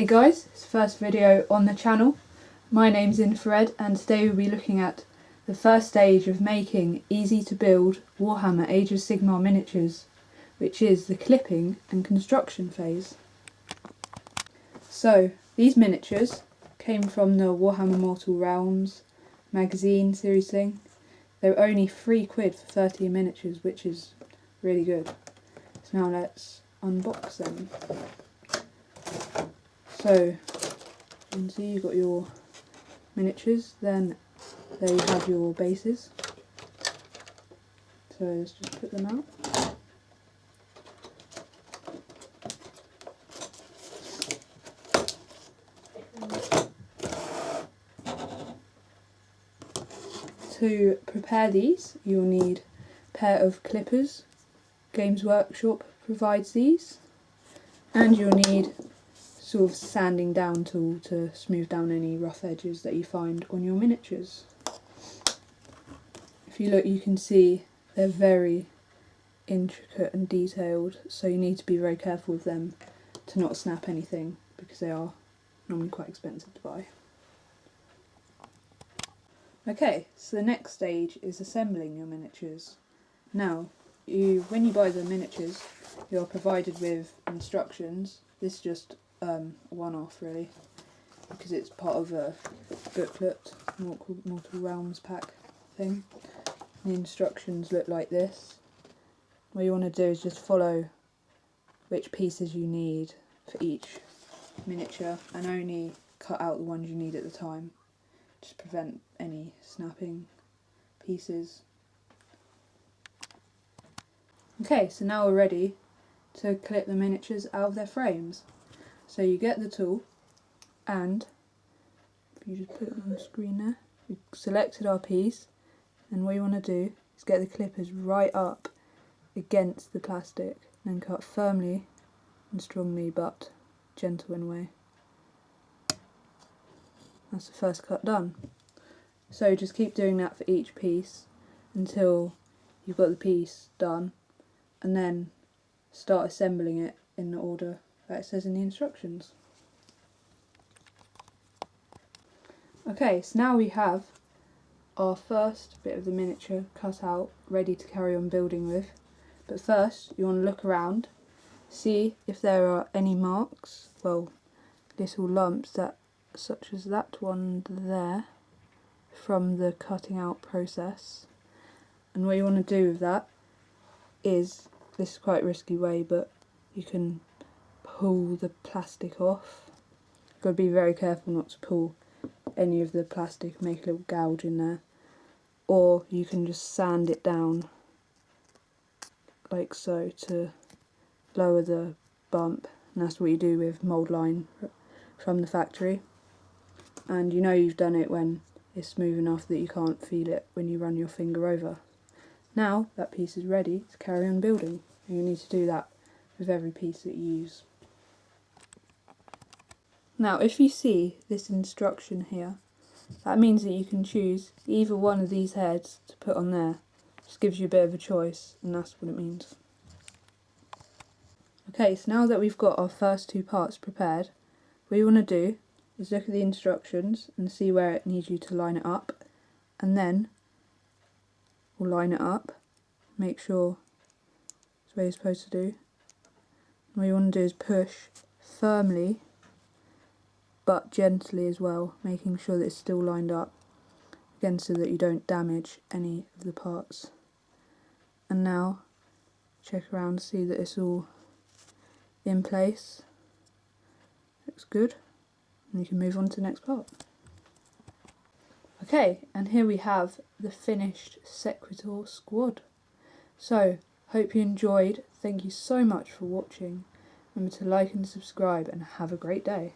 guys, it's the first video on the channel. My name's Infrared and today we'll be looking at the first stage of making easy to build Warhammer Age of Sigmar miniatures, which is the clipping and construction phase. So these miniatures came from the Warhammer Mortal Realms magazine series thing. They were only £3 for 30 miniatures, which is really good. So now let's unbox them. So you can see you've got your miniatures, then there you have your bases. So let's just put them out. To prepare these you'll need a pair of clippers. Games Workshop provides these, and you'll need sort of sanding down tool to smooth down any rough edges that you find on your miniatures. If you look, you can see they're very intricate and detailed, so you need to be very careful with them to not snap anything, because they are normally quite expensive to buy. Okay, so the next stage is assembling your miniatures. Now, when you buy the miniatures, you're provided with instructions. This is just a one-off really, because it's part of a booklet, Mortal Realms pack thing. The instructions look like this. What you want to do is just follow which pieces you need for each miniature and only cut out the ones you need at the time, just prevent any snapping pieces. Okay, so now we're ready to clip the miniatures out of their frames. So you get the tool, and if you just put it on the screen there, we've selected our piece, and what you want to do is get the clippers right up against the plastic, and then cut firmly and strongly but gentle in a way. That's the first cut done. So just keep doing that for each piece until you've got the piece done, and then start assembling it in the order that it says in the instructions. Okay, so now we have our first bit of the miniature cut out, ready to carry on building with. But first you want to look around, see if there are any marks, well, little lumps such as that one there, from the cutting out process. And what you want to do with that is, this is quite a risky way, but you can pull the plastic off. You've got to be very careful not to pull any of the plastic, make a little gouge in there. Or you can just sand it down like so to lower the bump, and that's what you do with mould line from the factory. And you know you've done it when it's smooth enough that you can't feel it when you run your finger over. Now that piece is ready to carry on building, and you need to do that with every piece that you use. Now if you see this instruction here, that means that you can choose either one of these heads to put on there. Just gives you a bit of a choice, and that's what it means. Okay, so now that we've got our first two parts prepared, what you want to do is look at the instructions and see where it needs you to line it up, and then we'll line it up, make sure it's where you're supposed to do. And what you want to do is push firmly but gently as well, making sure that it's still lined up, again so that you don't damage any of the parts. And now check around to see that it's all in place. Looks good, and you can move on to the next part. Okay, and here we have the finished Sequitur squad. So, hope you enjoyed. Thank you so much for watching. Remember to like and subscribe, and have a great day.